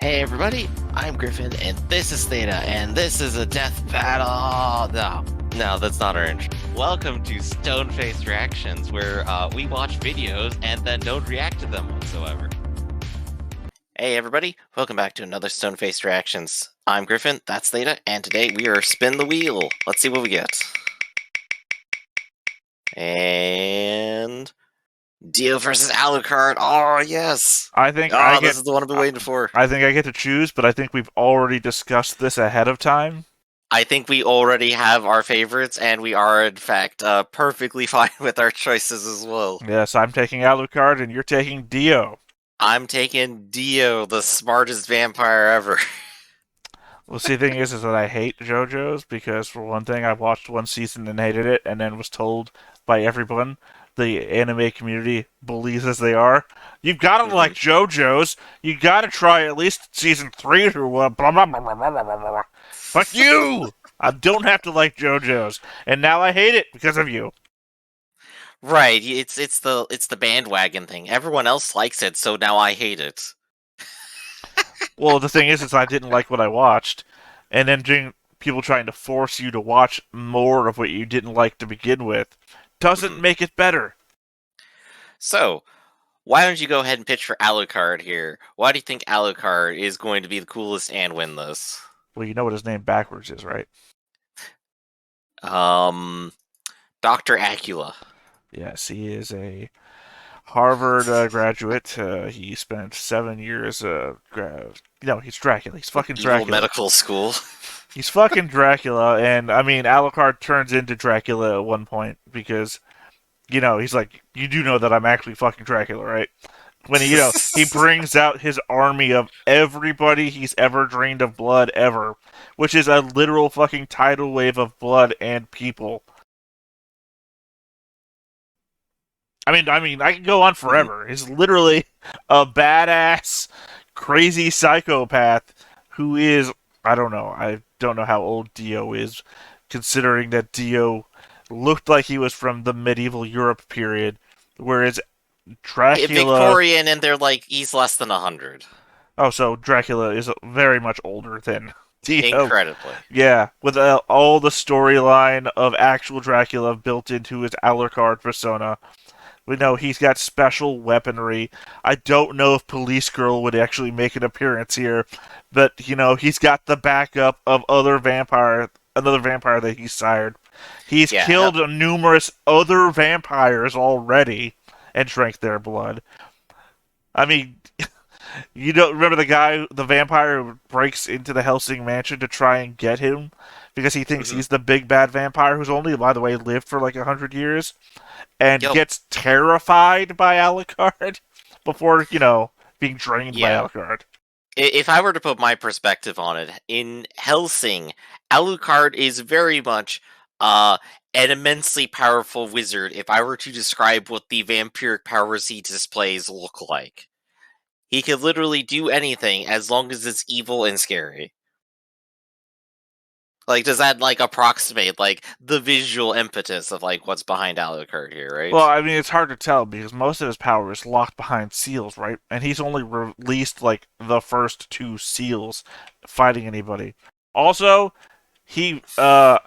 Hey everybody, I'm Griffin, and this is Theta, and this is a death battle! No, that's not our intro. Welcome to Stone-Faced Reactions, where we watch videos and then don't react to them whatsoever. Hey everybody, welcome back to another Stone-Faced Reactions. I'm Griffin, that's Theta, and today we are Spin the Wheel. Let's see what we get. And... DIO versus Alucard. Oh, yes! I think This is the one I've been waiting for. I think I get to choose, but I think we've already discussed this ahead of time. I think we already have our favorites, and we are, in fact, perfectly fine with our choices as well. Yes, I'm taking Alucard, and you're taking DIO. I'm taking DIO, the smartest vampire ever. Well, see, the thing is that I hate JoJo's because, for one thing, I watched one season and hated it, and then was told by everyone, the anime community, bullies as they are, you've got to like JoJo's. You got to try at least season 3 or what? Blah blah blah blah blah blah blah. Fuck you! I don't have to like JoJo's, and now I hate it because of you. Right, it's the bandwagon thing. Everyone else likes it, so now I hate it. Well, the thing is I didn't like what I watched, and then people trying to force you to watch more of what you didn't like to begin with doesn't make it better. So, why don't you go ahead and pitch for Alucard here? Why do you think Alucard is going to be the coolest and win this? Well, you know what his name backwards is, right? Dr. Acula. Yes, he is a Harvard graduate. He spent 7 years. He's Dracula. He's fucking Dracula. Medical school. He's fucking Dracula, and I mean, Alucard turns into Dracula at one point because, he's like, you do know that I'm actually fucking Dracula, right? When he brings out his army of everybody he's ever drained of blood ever, which is a literal fucking tidal wave of blood and people. I mean, I can go on forever. He's literally a badass, crazy psychopath who is, I don't know how old Dio is, considering that Dio looked like he was from the medieval Europe period, whereas Dracula... Victorian, and they're like, he's less than 100. Oh, so Dracula is very much older than Dio. Incredibly. Yeah, with all the storyline of actual Dracula built into his Alucard persona. We know he's got special weaponry. I don't know if Police Girl would actually make an appearance here, but, he's got the backup of another vampire that he's sired. He's killed numerous other vampires already and drank their blood. I mean, you don't remember the vampire who breaks into the Helsing mansion to try and get him because he thinks he's the big bad vampire who's only, by the way, lived for like 100 years and gets terrified by Alucard before, being drained by Alucard. If I were to put my perspective on it, in Helsing, Alucard is very much an immensely powerful wizard if I were to describe what the vampiric powers he displays look like. He could literally do anything as long as it's evil and scary. Like, does that, approximate, the visual impetus of, what's behind Alucard here, right? Well, I mean, it's hard to tell because most of his power is locked behind seals, right? And he's only released, the first 2 seals fighting anybody. Also, see, I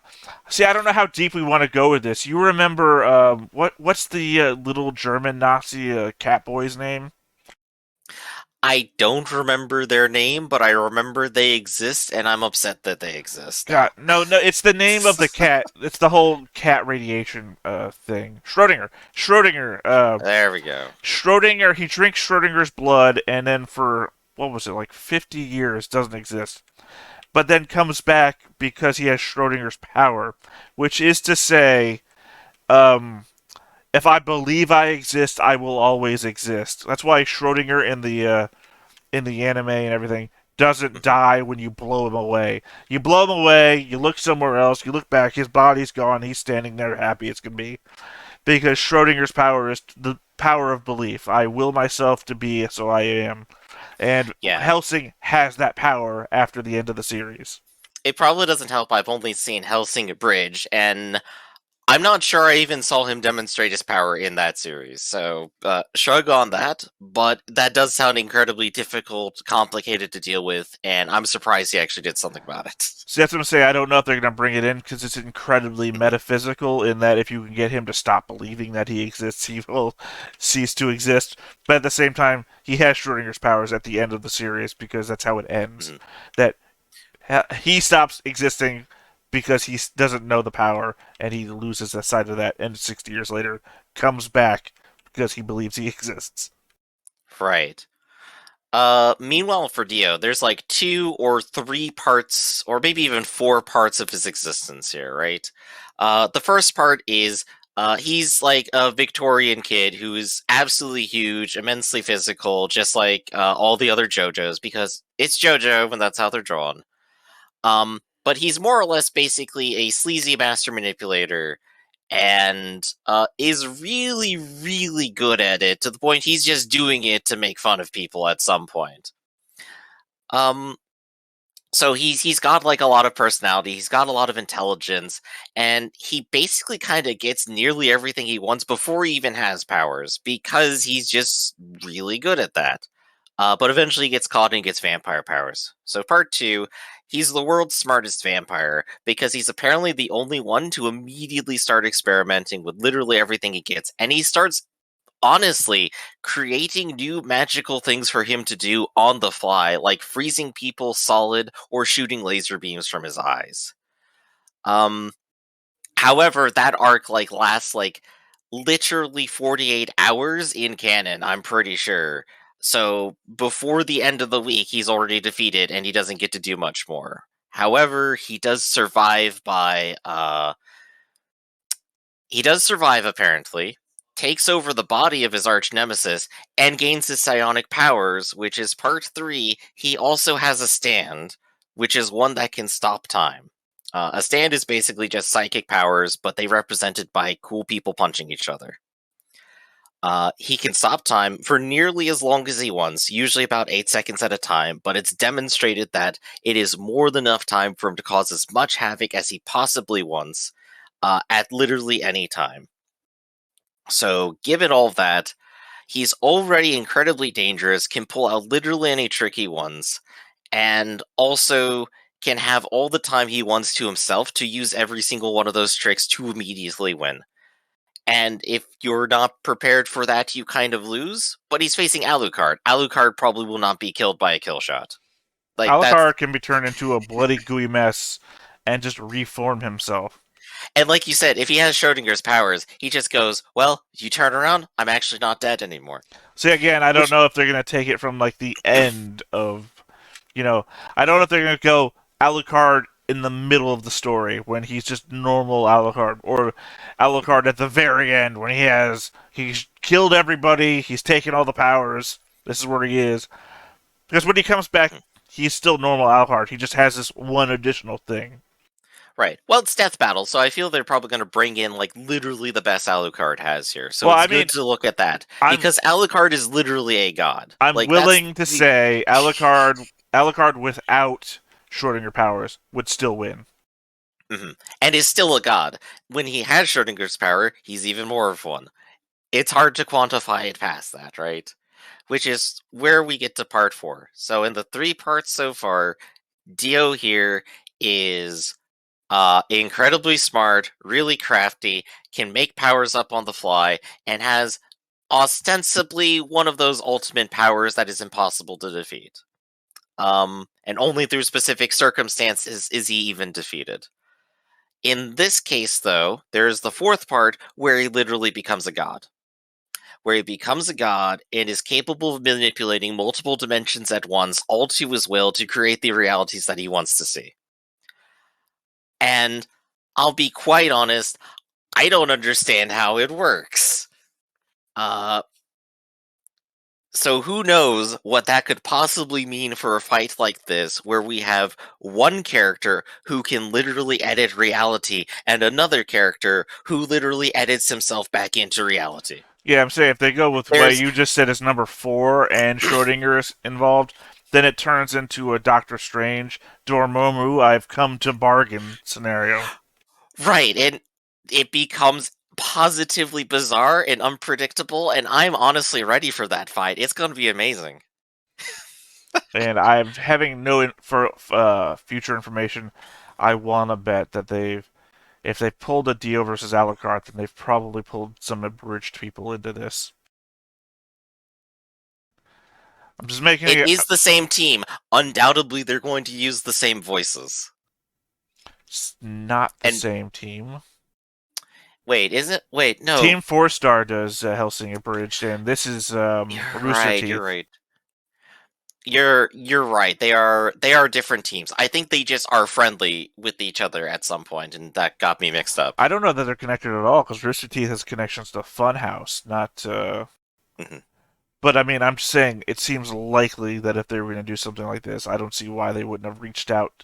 don't know how deep we want to go with this. You remember, what's the little German Nazi cat boy's name? I don't remember their name, but I remember they exist, and I'm upset that they exist. God, no, it's the name of the cat. It's the whole cat radiation thing. Schrodinger. There we go. Schrodinger, he drinks Schrodinger's blood, and then for, 50 years doesn't exist. But then comes back because he has Schrodinger's power, which is to say, if I believe I exist, I will always exist. That's why Schrodinger in the anime and everything doesn't die when you blow him away. You blow him away, you look somewhere else, you look back, his body's gone, he's standing there happy as can be. Because Schrodinger's power is the power of belief. I will myself to be, so I am. And Helsing has that power after the end of the series. It probably doesn't help I've only seen Helsing Bridge, and I'm not sure I even saw him demonstrate his power in that series, so shrug on that, but that does sound incredibly difficult, complicated to deal with, and I'm surprised he actually did something about it. So that's what I'm saying. I don't know if they're going to bring it in because it's incredibly metaphysical in that if you can get him to stop believing that he exists, he will cease to exist. But at the same time, he has Schrodinger's powers at the end of the series because that's how it ends. Mhm. That he stops existing because he doesn't know the power and he loses that side of that, and 60 years later comes back because he believes he exists. Right. Meanwhile for Dio, there's like 2 or 3 parts, or maybe even 4 parts of his existence here, right? The first part is he's like a Victorian kid who is absolutely huge, immensely physical, just like all the other JoJos, because it's JoJo and that's how they're drawn. But he's more or less basically a sleazy master manipulator and is really, really good at it to the point he's just doing it to make fun of people at some point. Um, so he's got like a lot of personality, he's got a lot of intelligence, and he basically kind of gets nearly everything he wants before he even has powers because he's just really good at that. But eventually he gets caught and gets vampire powers. So part 2, he's the world's smartest vampire because he's apparently the only one to immediately start experimenting with literally everything he gets, and he starts honestly creating new magical things for him to do on the fly, like freezing people solid or shooting laser beams from his eyes. Um, However, that arc like lasts like literally 48 hours in canon, I'm pretty sure. So before the end of the week, he's already defeated and he doesn't get to do much more. However, he does survive apparently, takes over the body of his arch nemesis, and gains his psionic powers, which is part 3. He also has a stand, which is one that can stop time. A stand is basically just psychic powers, but they represented by cool people punching each other. He can stop time for nearly as long as he wants, usually about 8 seconds at a time, but it's demonstrated that it is more than enough time for him to cause as much havoc as he possibly wants at literally any time. So, given all that, he's already incredibly dangerous, can pull out literally any tricky ones, and also can have all the time he wants to himself to use every single one of those tricks to immediately win. And if you're not prepared for that, you kind of lose. But he's facing Alucard. Alucard probably will not be killed by a kill shot. Like that's Alucard can be turned into a bloody gooey mess and just reform himself. and like you said, if he has Schrodinger's powers, he just goes, "Well, you turn around, I'm actually not dead anymore." See, again, I don't Which know if they're going to take it from like the end of, I don't know if they're going to go Alucard in the middle of the story when he's just normal Alucard, or Alucard at the very end when he's killed everybody, he's taken all the powers. This is where he is. Because when he comes back, he's still normal Alucard. He just has this one additional thing. right. Well, it's Death Battle, so I feel they're probably going to bring in like literally the best Alucard has here. So Well, it's I good mean, to look at that I'm because Alucard is literally a god. I'm Like that's willing to the say Alucard without Schrodinger powers would still win. Mhm. And is still a god. When he has Schrodinger's power, he's even more of one. It's hard to quantify it past that, right? Which is where we get to part 4. So in the 3 parts so far, Dio here is incredibly smart, really crafty, can make powers up on the fly, and has ostensibly one of those ultimate powers that is impossible to defeat. And only through specific circumstances is he even defeated. In this case, though, there's the 4th part where he literally becomes a god. Where he becomes a god and is capable of manipulating multiple dimensions at once, all to his will, to create the realities that he wants to see. And I'll be quite honest, I don't understand how it works. Uh, so who knows what that could possibly mean for a fight like this, where we have one character who can literally edit reality and another character who literally edits himself back into reality. Yeah, I'm saying if they go with what There's you just said as number 4 and Schrodinger is involved, then it turns into a Doctor Strange Dormammu I've come to bargain scenario. right, and it becomes positively bizarre and unpredictable, and I'm honestly ready for that fight. It's going to be amazing. And I'm having for future information. I want to bet that if they pulled a Dio versus Alucard, then they've probably pulled some abridged people into this. I'm just making It is the same team. Undoubtedly, they're going to use the same voices. It's not the same team. Wait, is it? Wait, no. Team 4-Star does Hellsing abridged, and this is Rooster Teeth. You're right. You're right. They are different teams. I think they just are friendly with each other at some point, and that got me mixed up. I don't know that they're connected at all, because Rooster Teeth has connections to Funhouse, not. Mm-hmm. But I mean, I'm just saying it seems likely that if they were going to do something like this, I don't see why they wouldn't have reached out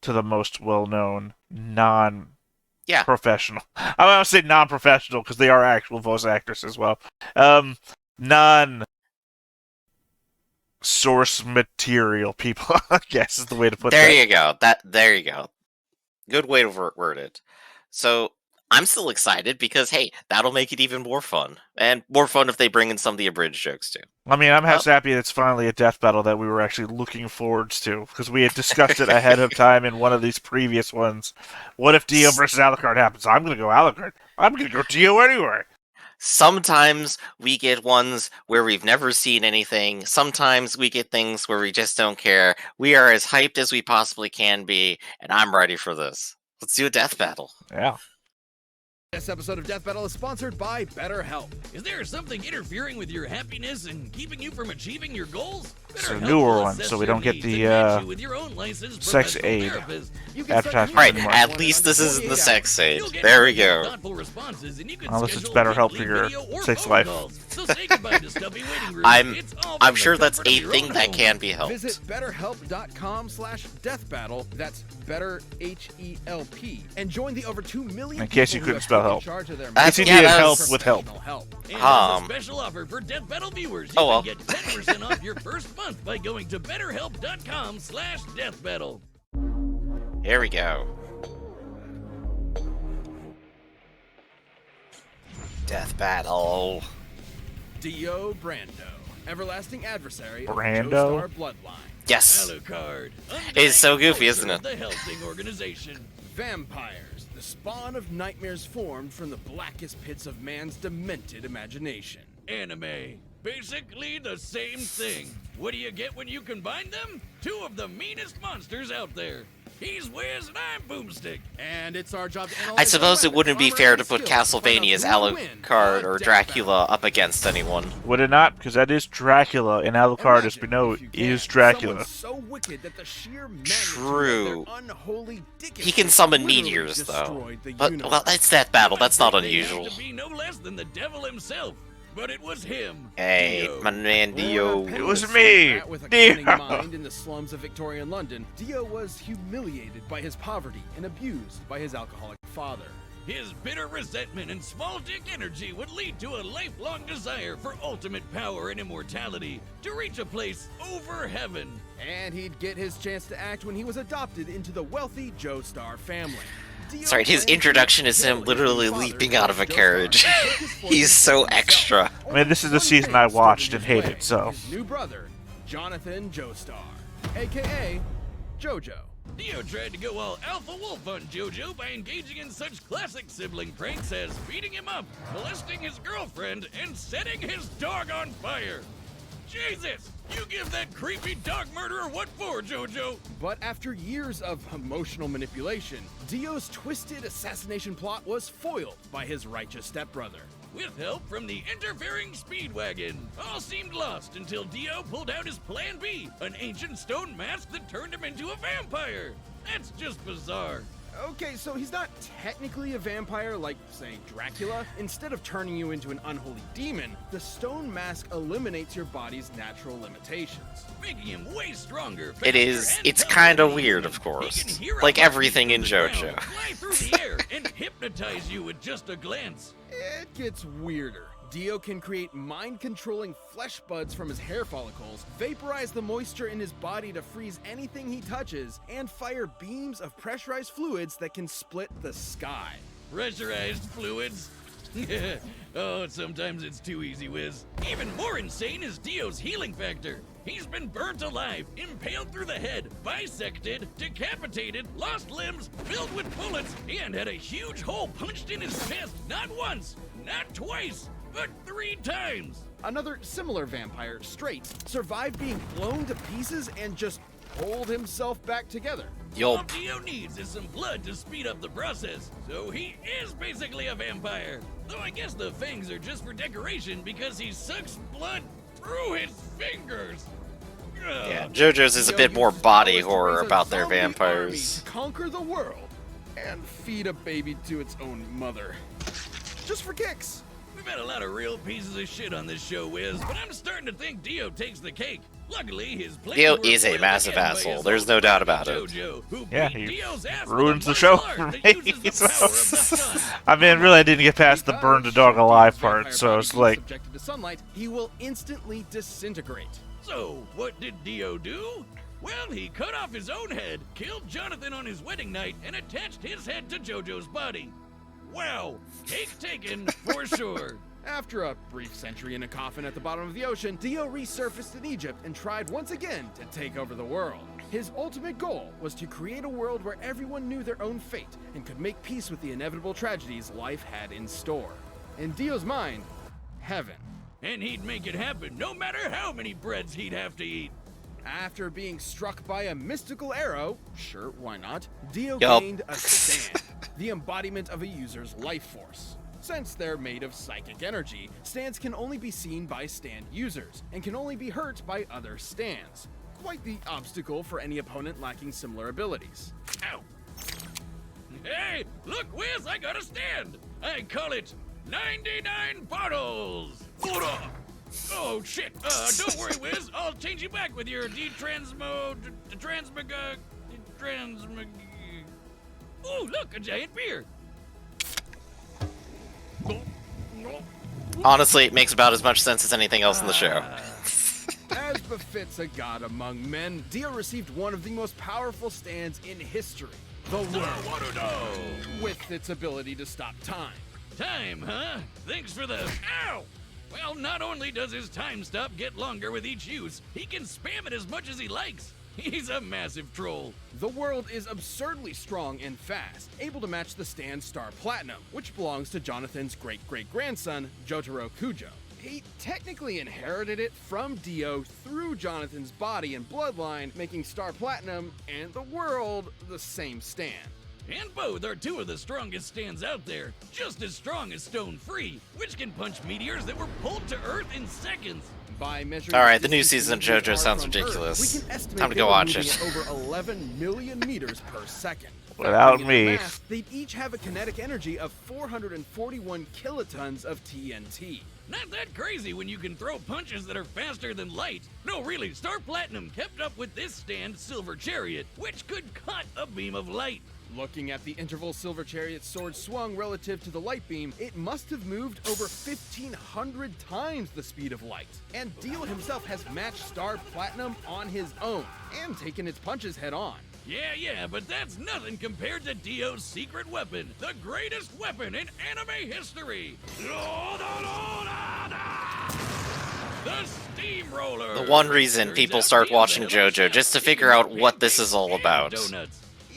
to the most well-known non-professional. I want to say non-professional because they are actual voice actors as well. Non-source material people, I guess is the way to put There that. you go. There you go. Good way to word it. So I'm still excited because, hey, that'll make it even more fun. And more fun if they bring in some of the abridged jokes, too. I mean, I'm happy it's finally a death battle that we were actually looking forward to, because we had discussed it ahead of time in one of these previous ones. What if Dio versus Alucard happens? I'm going to go Alucard. I'm going to go Dio anyway. Sometimes we get ones where we've never seen anything. Sometimes we get things where we just don't care. We are as hyped as we possibly can be, and I'm ready for this. Let's do a death battle. Yeah. This episode of Death Battle is sponsored by BetterHelp. Is there something interfering with your happiness and keeping you from achieving your goals? It's a newer one, so we don't get the sex aid advertisement. Right, at least this isn't the sex aid. There we go. Unless it's BetterHelp for your sex life. I'm sure that's a thing that can be helped. Visit betterhelp.com/deathbattle. That's better HELP. And join the over 2 million in case you couldn't spell help. That's you needed help with help. And a special offer for Death Battle viewers. You can get 10% off your first month by going to betterhelp.com/deathbattle. Here we go. Death battle. DIO Brando, everlasting adversary Brando? of Joestar bloodline. Yes. Alucard, It's so goofy, isn't it? the Hellsing organization. Vampires, the spawn of nightmares formed from the blackest pits of man's demented imagination. Anime, basically the same thing. What do you get when you combine them? Two of the meanest monsters out there. He's Wiz and I'm Boomstick. And it's our job to analyze I suppose it wouldn't be fair to put Castlevania's Alucard or Dracula up against anyone. Would it not? Because that is Dracula, and Alucard, as we know, is Dracula. So wicked that the sheer True. unholy He can summon meteors, though. But, well, it's Death Battle. That's not unusual. To be no less than the devil himself. But it was him. Hey, my man Dio. It was me, With a Dio. cunning mind in the slums of Victorian London, Dio was humiliated by his poverty and abused by his alcoholic father. His bitter resentment and small dick energy would lead to a lifelong desire for ultimate power and immortality, to reach a place over heaven. And he'd get his chance to act when he was adopted into the wealthy Joestar family. Sorry, his introduction is him literally leaping out of a carriage. He's so extra. I mean, this is the season I watched and hated, so. His new brother, Jonathan Joestar, aka Jojo. Dio tried to go all alpha wolf on Jojo by engaging in such classic sibling pranks as beating him up, molesting his girlfriend, and setting his dog on fire. Jesus! You give that creepy dog murderer what for, Jojo? But after years of emotional manipulation, Dio's twisted assassination plot was foiled by his righteous stepbrother. With help from the interfering Speedwagon, all seemed lost until Dio pulled out his Plan B, an ancient stone mask that turned him into a vampire. That's just bizarre. Okay, so he's not technically a vampire like, say, Dracula. Instead of turning you into an unholy demon, the stone mask eliminates your body's natural limitations, making him way stronger. It's kind of weird, of course. Like everything in JoJo. Fly through the air and hypnotize you with just a glance. It gets weirder. Dio can create mind-controlling flesh buds from his hair follicles, vaporize the moisture in his body to freeze anything he touches, and fire beams of pressurized fluids that can split the sky. pressurized fluids. Oh, sometimes it's too easy, Wiz. Even more insane is Dio's healing factor. He's been burnt alive, impaled through the head, bisected, decapitated, lost limbs, filled with bullets, and had a huge hole punched in his chest not once, not twice, but 3 times. Another similar vampire, Straight, survived being blown to pieces and just pulled himself back together. All Dio needs is some blood to speed up the process, so he is basically a vampire. Though I guess the fangs are just for decoration because he sucks blood through his fingers. Yeah, JoJo's is a bit more body horror about their vampires. Conquer the world and feed a baby to its own mother. Just for kicks. We've had a lot of real pieces of shit on this show, Wiz, but I'm starting to think Dio takes the cake. Luckily, his Dio is a massive asshole. There's no doubt about it. Yeah, he ruins the show for me. I mean, really, I didn't get past the burn the dog alive part, so it's like... Subjected to sunlight, he will instantly disintegrate. So, what did Dio do? Well, he cut off his own head, killed Jonathan on his wedding night, and attached his head to JoJo's body. Wow, cake taken for sure. After a brief century in a coffin at the bottom of the ocean, Dio resurfaced in Egypt and tried once again to take over the world. His ultimate goal was to create a world where everyone knew their own fate and could make peace with the inevitable tragedies life had in store. In Dio's mind, heaven. And he'd make it happen no matter how many breads he'd have to eat. After being struck by a mystical arrow, sure, why not, Dio gained a stand, the embodiment of a user's life force. Since they're made of psychic energy, stands can only be seen by stand users, and can only be hurt by other stands. Quite the obstacle for any opponent lacking similar abilities. Ow! Hey, look, Wiz, I got a stand! I call it 99 bottles! Oh, shit, don't worry, Wiz, I'll change you back with your Ooh, look, a giant beer! Honestly, it makes about as much sense as anything else in the show. As befits a god among men, Dio received one of the most powerful stands in history, the world, with its ability to stop time. Time, huh? Thanks for the... Ow! Well, not only does his time stop get longer with each use, he can spam it as much as he likes. He's a massive troll. The world is absurdly strong and fast, able to match the stand's Star Platinum, which belongs to Jonathan's great-great-grandson, Jotaro Kujo. He technically inherited it from Dio through Jonathan's body and bloodline, making Star Platinum and the world the same stand. And both are 2 of the strongest stands out there, just as strong as Stone Free, which can punch meteors that were pulled to Earth in seconds. By measuring Alright, the new season of JoJo sounds ridiculous. Earth, we can estimate Time to go watch it. Over 11 million meters per second. Without Factoring me. in the mass, they'd each have a kinetic energy of 441 kilotons of TNT. Not that crazy when you can throw punches that are faster than light. No, really, Star Platinum kept up with this stand, Silver Chariot, which could cut a beam of light. Looking at the interval Silver Chariot's sword swung relative to the light beam, it must have moved over 1,500 times the speed of light. And Dio himself has matched Star Platinum on his own, and taken its punches head on. Yeah, but that's nothing compared to Dio's secret weapon, the greatest weapon in anime history. The Steamroller! The one reason people start watching JoJo, just to figure out what this is all about.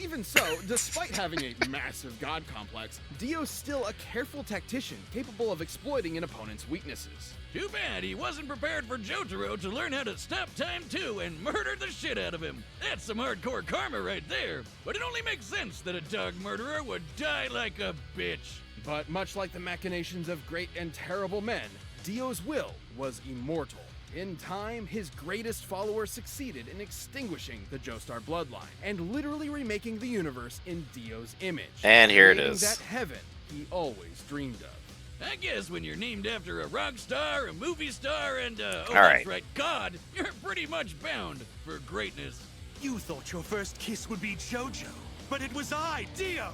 Even so, despite having a massive god complex, Dio's still a careful tactician capable of exploiting an opponent's weaknesses. Too bad he wasn't prepared for Jotaro to learn how to stop time too and murder the shit out of him. That's some hardcore karma right there. But it only makes sense that a dog murderer would die like a bitch. But much like the machinations of great and terrible men, Dio's will was immortal. In time, his greatest follower succeeded in extinguishing the Joestar bloodline and literally remaking the universe in Dio's image. And here it creating is. that heaven he always dreamed of. I guess when you're named after a rock star, a movie star, and All right. that's right, God, you're pretty much bound for greatness. You thought your first kiss would be JoJo, but it was I, Dio!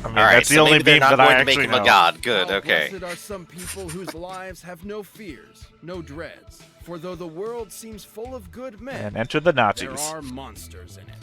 I mean, Alright, that's the so only maybe they're meme not that I going to make actually him know. a god. Good, How okay. blessed are some people whose lives have no fears, no dreads. For though the world seems full of good men, And enter the there Nazis. are monsters in it.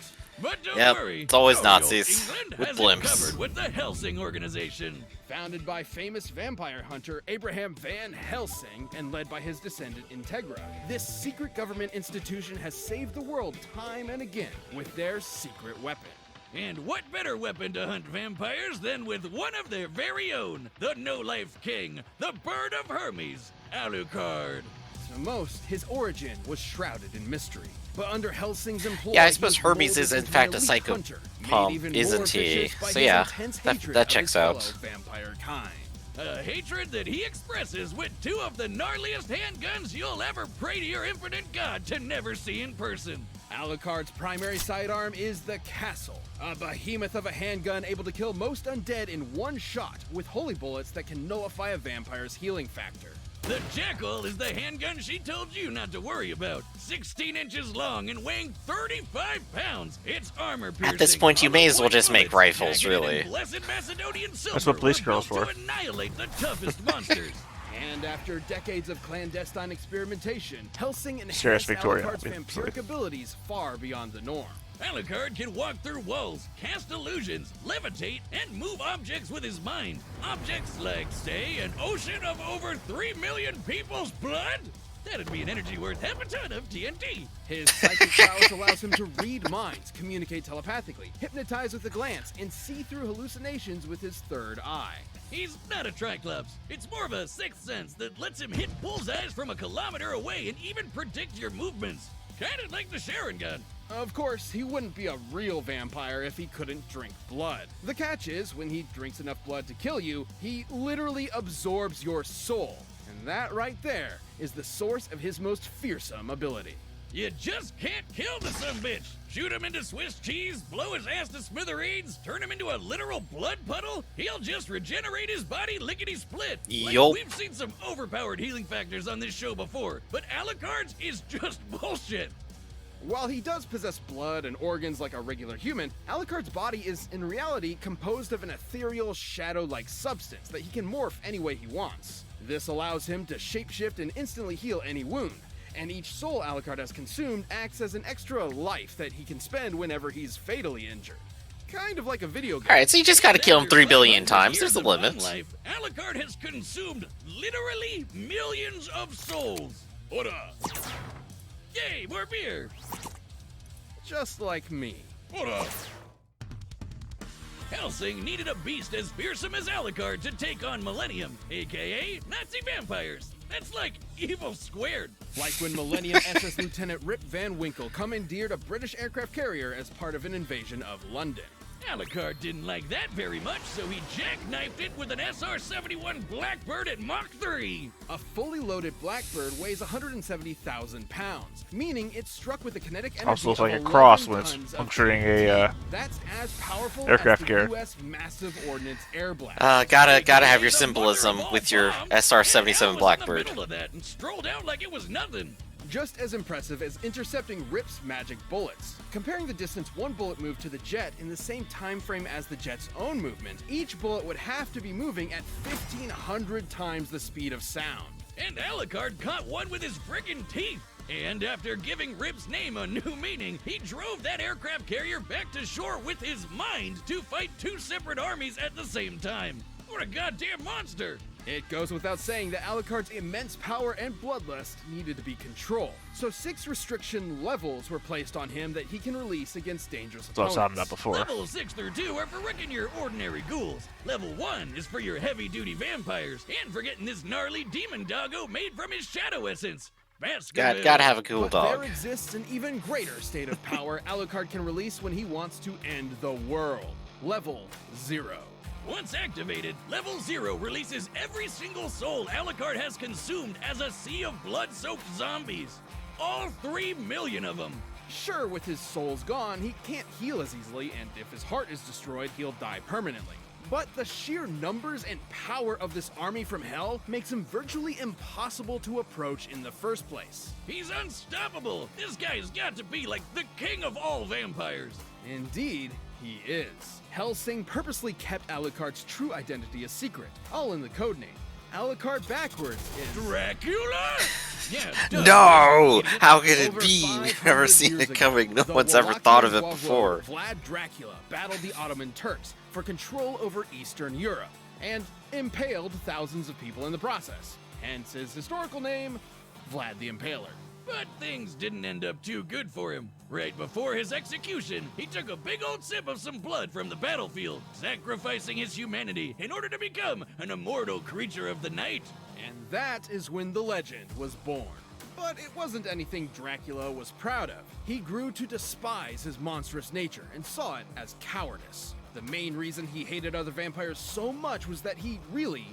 But don't Yep, worry, it's always Jojo, Nazis England with has blimps. it covered with the Helsing organization. Founded by famous vampire hunter Abraham Van Helsing and led by his descendant Integra, this secret government institution has saved the world time and again with their secret weapon. And what better weapon to hunt vampires than with one of their very own, the no-life king, the Bird of Hermes, Alucard. To most, his origin was shrouded in mystery. But under Helsing's employ, Yeah, I suppose he was Hermes molded is in into fact an a elite psycho hunter, made pump, even more isn't he? vicious by So his yeah, intense that hatred that of checks his out. fellow vampire kind. A hatred that he expresses with two of the gnarliest handguns you'll ever pray to your impotent god to never see in person. Alucard's primary sidearm is the Castle, a behemoth of a handgun able to kill most undead in one shot with holy bullets that can nullify a vampire's healing factor. The Jackal is the handgun she told you not to worry about. 16 inches long and weighing 35 pounds. It's armor piercing. At this point, you may as well just make bullets, rifles, jacketed in really. Blessed Macedonian silver That's what police were girls built for. to annihilate the toughest monsters. And after decades of clandestine experimentation, Helsing Serious enhanced Victoria, Alucard's obviously. vampiric abilities far beyond the norm. Alucard can walk through walls, cast illusions, levitate, and move objects with his mind. Objects like, say, an ocean of over 3 million people's blood? That'd be an energy worth half a ton of TNT. His psychic prowess allows him to read minds, communicate telepathically, hypnotize with a glance, and see through hallucinations with his third eye. He's not a Triclops. It's more of a sixth sense that lets him hit bullseyes from a kilometer away and even predict your movements. Kinda like the Sharon gun. Of course, he wouldn't be a real vampire if he couldn't drink blood. The catch is, when he drinks enough blood to kill you, he literally absorbs your soul. And that right there is the source of his most fearsome ability. You just can't kill the sumbitch. Shoot him into Swiss cheese, blow his ass to smithereens, turn him into a literal blood puddle. He'll just regenerate his body lickety-split. Yup. We've seen some overpowered healing factors on this show before, but Alucard's is just bullshit. While he does possess blood and organs like a regular human, Alucard's body is in reality composed of an ethereal, shadow-like substance that he can morph any way he wants. This allows him to shapeshift and instantly heal any wound, and each soul Alucard has consumed acts as an extra life that he can spend whenever he's fatally injured. Kind of like a video game. Alright, so you just gotta kill him After 3 billion 500 times. years There's a of long limit. life, Alucard has consumed literally millions of souls. Ora! Yay, more beer! Just like me. Ora! Helsing needed a beast as fearsome as Alucard to take on Millennium, aka Nazi vampires. That's like evil squared. Like when Millennium SS Lieutenant Rip Van Winkle commandeered a British aircraft carrier as part of an invasion of London. Alucard didn't like that very much, so he jackknifed it with an SR-71 Blackbird at Mach 3. A fully loaded Blackbird weighs 170,000 pounds, meaning it struck with a kinetic energy Also looks like a of cross 11 when it's tons of puncturing TNT. a, That's as powerful aircraft as carrier. the U.S. massive ordnance air blast. Gotta have your The symbolism mother of with all your bombs, SR-77 and Al was in the Blackbird. middle of that and strolled out like it was nothing. Just as impressive as intercepting Rip's magic bullets. Comparing the distance one bullet moved to the jet in the same time frame as the jet's own movement, each bullet would have to be moving at 1,500 times the speed of sound. And Alucard caught one with his frickin' teeth. And after giving Rip's name a new meaning, he drove that aircraft carrier back to shore with his mind to fight two separate armies at the same time. What a goddamn monster! It goes without saying that Alucard's immense power and bloodlust needed to be controlled, so 6 restriction levels were placed on him that he can release against dangerous That's what I was talking opponents. about before. Levels 6 through 2 are for wrecking your ordinary ghouls. Level 1 is for your heavy-duty vampires, and for getting this gnarly demon doggo made from his shadow essence. Gotta have a cool But dog. there exists an even greater state of power Alucard can release when he wants to end the world. Level 0. Once activated, Level 0 releases every single soul Alucard has consumed as a sea of blood-soaked zombies. All 3 million of them. Sure, with his souls gone, he can't heal as easily, and if his heart is destroyed, he'll die permanently. But the sheer numbers and power of this army from hell makes him virtually impossible to approach in the first place. He's unstoppable. This guy's got to be like the king of all vampires. Indeed, he is. Helsing purposely kept Alucard's true identity a secret, all in the codename. Alucard backwards is Dracula? Yeah, duh. No! Idiot. How could it Over be? You've 500 never seen years it ago, coming. No the one's ever thought of it Wallachian before. Vlad Dracula battled the Ottoman Turks for control over Eastern Europe and impaled thousands of people in the process. Hence his historical name, Vlad the Impaler. But things didn't end up too good for him. Right before his execution, he took a big old sip of some blood from the battlefield, sacrificing his humanity in order to become an immortal creature of the night. And that is when the legend was born. But it wasn't anything Dracula was proud of. He grew to despise his monstrous nature and saw it as cowardice. The main reason he hated other vampires so much was that he really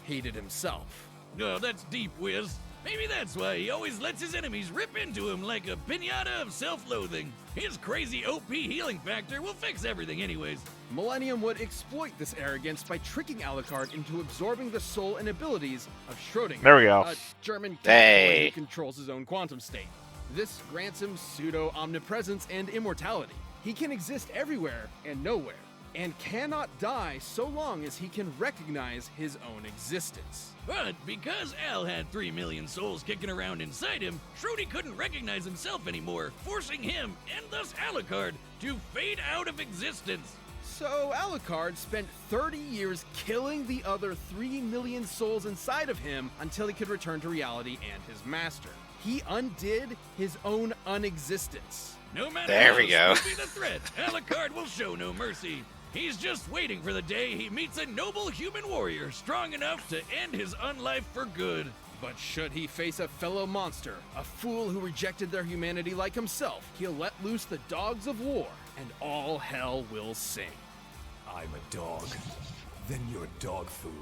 hated himself. Oh, that's deep, Wiz. Maybe that's why he always lets his enemies rip into him like a piñata of self-loathing. His crazy OP healing factor will fix everything anyways. Millennium would exploit this arrogance by tricking Alucard into absorbing the soul and abilities of Schrödinger, There we go. a German Hey. who controls his own quantum state. This grants him pseudo-omnipresence and immortality. He can exist everywhere and nowhere, and cannot die so long as he can recognize his own existence. But because Al had 3 million souls kicking around inside him, Schrödinger couldn't recognize himself anymore, forcing him, and thus Alucard, to fade out of existence. So Alucard spent 30 years killing the other 3 million souls inside of him until he could return to reality and his master. He undid his own unexistence. No matter There how we go. stupid the threat, Alucard will show no mercy. He's just waiting for the day he meets a noble human warrior strong enough to end his unlife for good. But should he face a fellow monster, a fool who rejected their humanity like himself, he'll let loose the dogs of war, and all hell will sing. I'm a dog. Then you're dog food.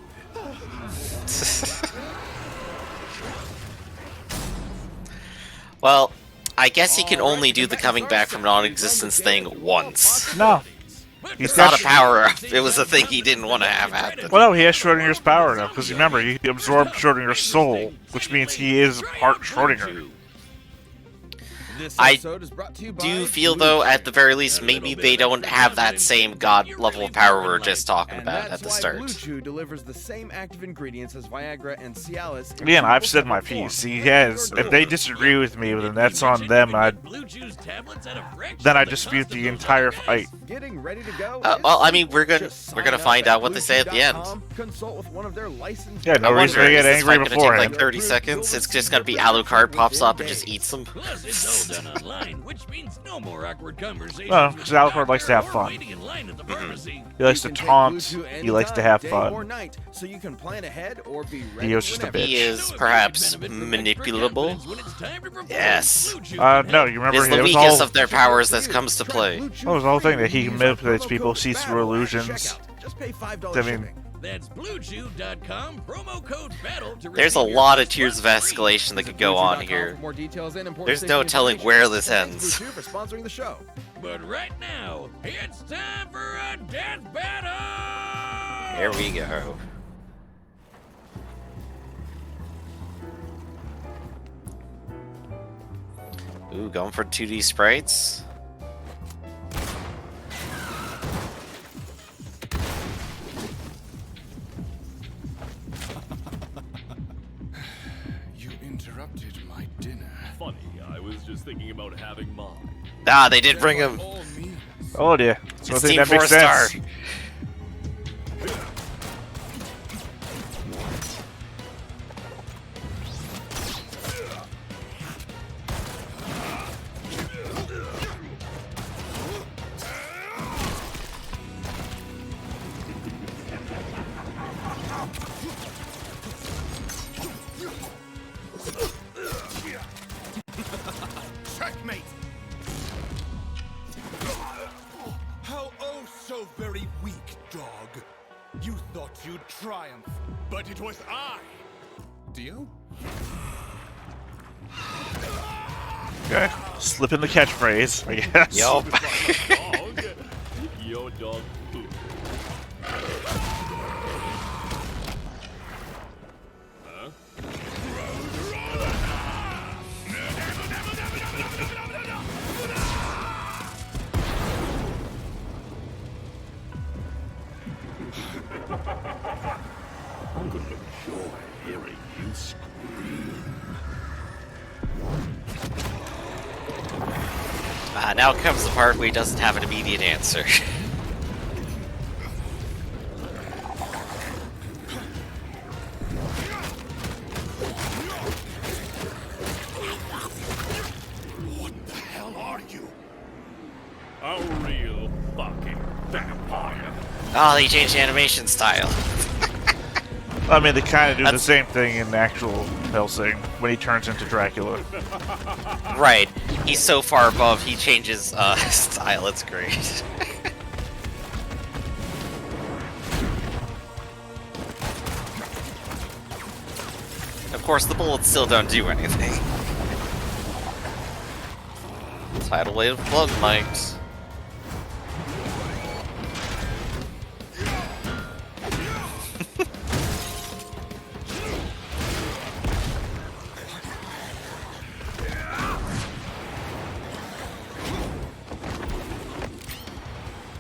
Well, I guess he can only do the coming back from non-existence thing once. No. But He's It's not got a power-up. It was a thing he didn't want to have happen. Well, no, he has Schrodinger's power now, because remember, he absorbed Schrodinger's soul, which means he is part Schrodinger. This I episode is brought to you by do feel, Blue though, Chew. at the very least, maybe they don't have that same god level of power we were just talking And about that's at the why start. Blue Chew delivers the same active ingredients as Viagra and Cialis. in Again, I've simple said my tablet form. piece. He has. If they disagree with me, then that's on them. Then I dispute the entire fight. Getting ready to go. Well, I mean, we're gonna find out what they say at the end. Consult with one of their licensed Yeah, no I reason wonder, to is get this angry fight gonna take beforehand. like 30 seconds? It's just gonna be Alucard pops up and just eats them. Plus, it's all done online, which means no more awkward conversations. Well, with 'cause the Alucard likes to have doctor or fun. waiting in line at the pharmacy. He likes to You can take taunt. Blue Chew He likes to anytime, have day fun. or night, so you can plan ahead or be ready Dio's just a whenever. bitch. He is perhaps manipulable. Yes. No, you remember It's the it was weakest all. of their powers that comes to play. That was the whole thing, that he manipulates people, sees through illusions. Just pay $5 I mean, shipping. That's bluechew.com, promo code BATTLE to There's a receive your lot of first tiers of month free. escalation that could go on here. For more details and important There's no safety telling information. where this And thanks ends. Blue Chew for sponsoring the show. But right now, it's time for a death battle! Here we go. Ooh, going for 2D sprites. You interrupted my dinner. Funny, I was just thinking about having mine. Ah, they did bring him. All means. Oh dear. So I It's think Team that makes 4-star. sense. Checkmate! How oh so very weak, dog. You thought you'd triumph, but it was I. Dio? Okay. Slip in the catchphrase, I guess. Yup. Dog? Yo, dog food. Huh? Joy. hearing you scream. Now comes the part where he doesn't have an immediate answer. What the hell are you? A real fucking vampire. Oh, they changed the animation style. I mean, they kind of do the That's- same thing in actual Hellsing when he turns into Dracula. Right. He's so far above, he changes style. It's great. Of course, the bullets still don't do anything. Tidal wave of blood mics.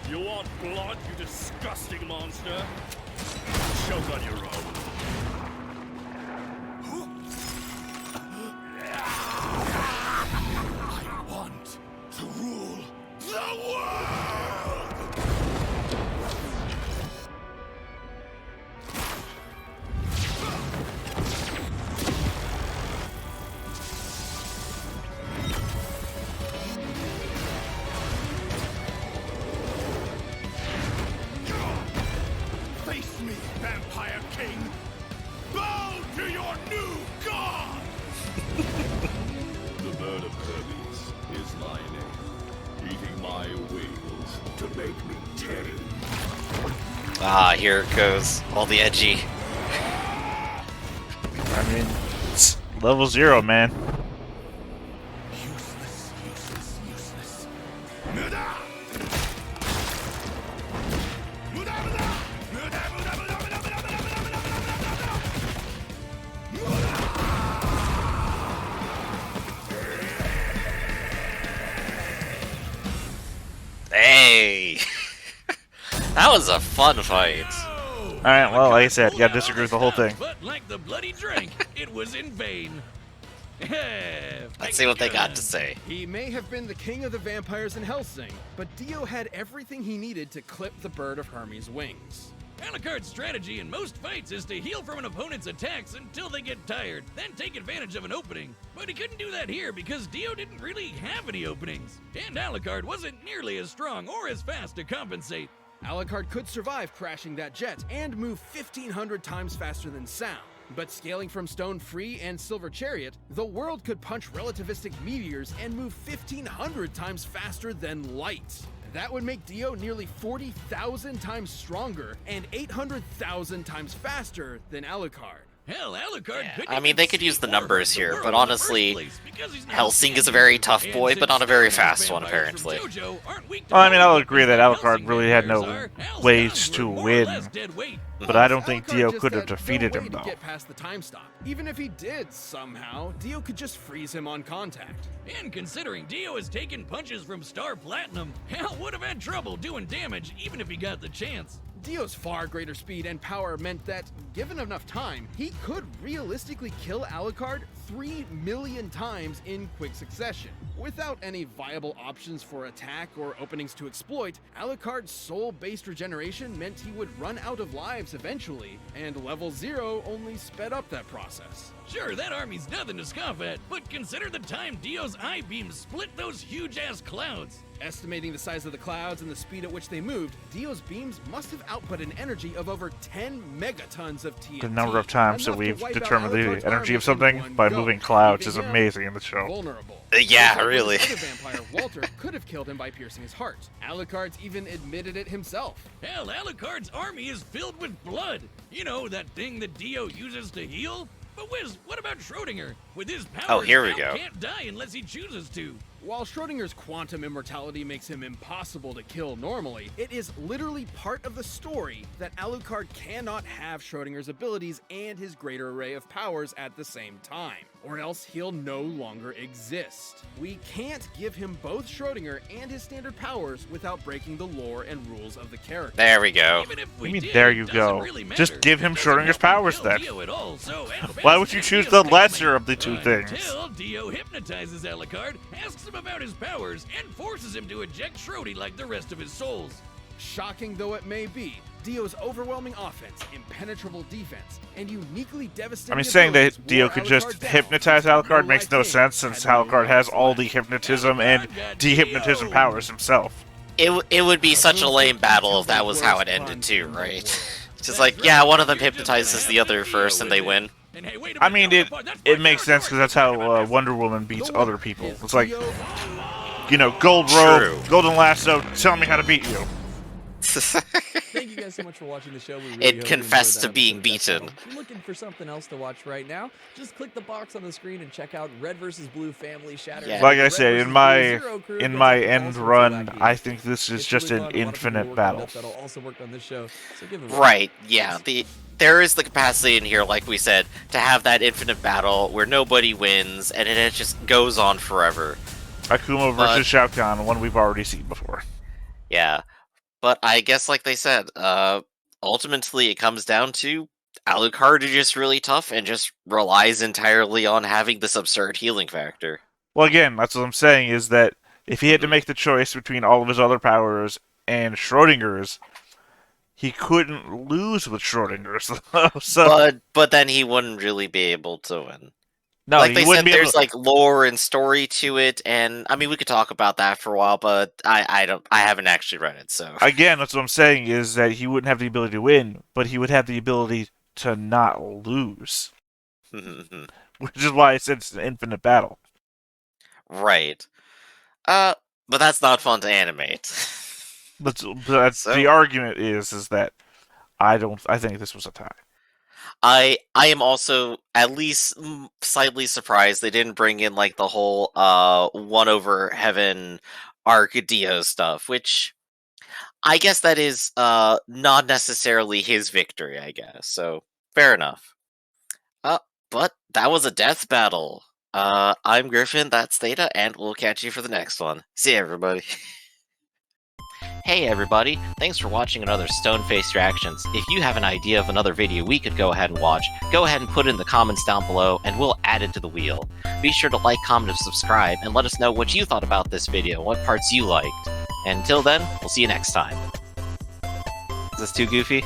You want blood, you disgusting monster? Choke on your own. I want to rule the world! Face me, Vampire King! Bow to your new god! The bird of Hermes is my name, eating my wings to make me tame. Ah, here it goes. All the edgy. I mean, it's level 0, man. Useless, useless, useless. Muda! Muda, muda! Muda, muda, muda, muda, muda, muda, muda, muda, muda, muda! Hey! That was a fun fight. Alright, well, like I said, you gotta disagree with the whole thing. But like the bloody drink, it was in vain. Let's see what they got to say. He may have been the king of the vampires in Hellsing, but Dio had everything he needed to clip the bird of Hermes' wings. Alucard's strategy in most fights is to heal from an opponent's attacks until they get tired, then take advantage of an opening. But he couldn't do that here because Dio didn't really have any openings, and Alucard wasn't nearly as strong or as fast to compensate. Alucard could survive crashing that jet and move 1,500 times faster than sound. But scaling from Stone Free and Silver Chariot, the world could punch relativistic meteors and move 1,500 times faster than light. That would make Dio nearly 40,000 times stronger and 800,000 times faster than Alucard. Hell, Alucard Yeah, couldn't I mean, even they could see use the order of numbers the here, world but in the honestly, first place because he's not Hellsing is a standard. very tough And boy, since but not a very Stone fast one, vampires from apparently. JoJo aren't weak to Well, I mean, I'll both agree that weapons Alucard Hellsing really had no vampires are. Hell's ways gods to were more or win. less dead weight. But I don't think Alucard Dio just could have had defeated no way him, to though. get past the time stop. Even if he did somehow, Dio could just freeze him on contact. And considering Dio has taken punches from Star Platinum, Hell would have had trouble doing damage even if he got the chance. Dio's far greater speed and power meant that, given enough time, he could realistically kill Alucard 3 million times in quick succession. Without any viable options for attack or openings to exploit, Alucard's soul-based regeneration meant he would run out of lives eventually, and level 0 only sped up that process. Sure, that army's nothing to scoff at, but consider the time Dio's eye beams split those huge-ass clouds. Estimating the size of the clouds and the speed at which they moved, Dio's beams must have output an energy of over 10 megatons of TNT. The number of times that enough to we've wipe out determined Alucard's the energy army of something in one by go, moving clouds is leaving him amazing in the show. vulnerable. Yeah, Alucard, really. his other vampire, Walter, could have killed him by piercing his heart. Alucard's even admitted it himself. Hell, Alucard's army is filled with blood. You know, that thing that Dio uses to heal? But Wiz, what about Schrodinger? With his powers, Oh, here we Hal go. can't die unless he chooses to. While Schrodinger's quantum immortality makes him impossible to kill normally, it is literally part of the story that Alucard cannot have Schrodinger's abilities and his greater array of powers at the same time, or else he'll no longer exist. We can't give him both Schrodinger and his standard powers without breaking the lore and rules of the character. There we go. Even if I we mean, did, there it you doesn't go. really Just matter. give him It doesn't Schrodinger's help powers kill then. Dio at all, so Why would you choose the lesser of the two things? Until Dio hypnotizes Alucard, asks him about his powers, and forces him to eject Schrody like the rest of his souls. Shocking though it may be, Dio's overwhelming offense, impenetrable defense, and uniquely devastating I mean, saying abilities that Dio wore could Alucard just down hypnotize until Alucard makes no Light sense King since had no Alucard has all the left. hypnotism and dehypnotism powers himself. It would be such a lame battle if that was how it ended too, right? Just like, yeah, one of them hypnotizes the other first and they win. I mean, it makes sense because that's how Wonder Woman beats other people. It's like, you know, gold robe, True. golden lasso, tell me how to beat you. Thank you guys so much for watching the show. We really It hope you confessed enjoyed to being that episode of Death beaten. Battle. If you're looking for something else to watch right now, just click the box on the screen and check out Red vs. Blue Family Shatter. Yeah. Like I Red said, vs. in Blue my Zero Crew in gets my up to end all sorts of run, wacky I games. think this is It's just really an fun. A lot of people infinite worked on battle. Death Battle also worked on this show, so give it a Right, yeah. There is the capacity in here, like we said, to have that infinite battle where nobody wins and it just goes on forever. Akuma versus Shao Kahn, one we've already seen before. Yeah. But I guess, like they said, ultimately it comes down to Alucard is just really tough and just relies entirely on having this absurd healing factor. Well, again, that's what I'm saying, is that if he had to make the choice between all of his other powers and Schrodinger's, he couldn't lose with Schrodinger's. So, But then he wouldn't really be able to win. no, Like he they said, wouldn't be able there's to... like lore and story to it, and I mean we could talk about that for a while, but I haven't actually read it, so Again, that's what I'm saying, is that he wouldn't have the ability to win, but he would have the ability to not lose. Which is why I said it's an infinite battle. right. But that's not fun to animate. But So- the argument is that I think this was a tie. I am also at least slightly surprised they didn't bring in like the whole one over heaven arc Dio stuff, which I guess that is not necessarily his victory, I guess. So fair enough. But that was a death battle. I'm Griffin, that's Theta, and we'll catch you for the next one. See you, everybody. Hey everybody, thanks for watching another Stone-Faced Reactions. If you have an idea of another video we could go ahead and watch, go ahead and put it in the comments down below and we'll add it to the wheel. Be sure to like, comment, and subscribe, and let us know what you thought about this video, what parts you liked. And until then, we'll see you next time. Is this too goofy?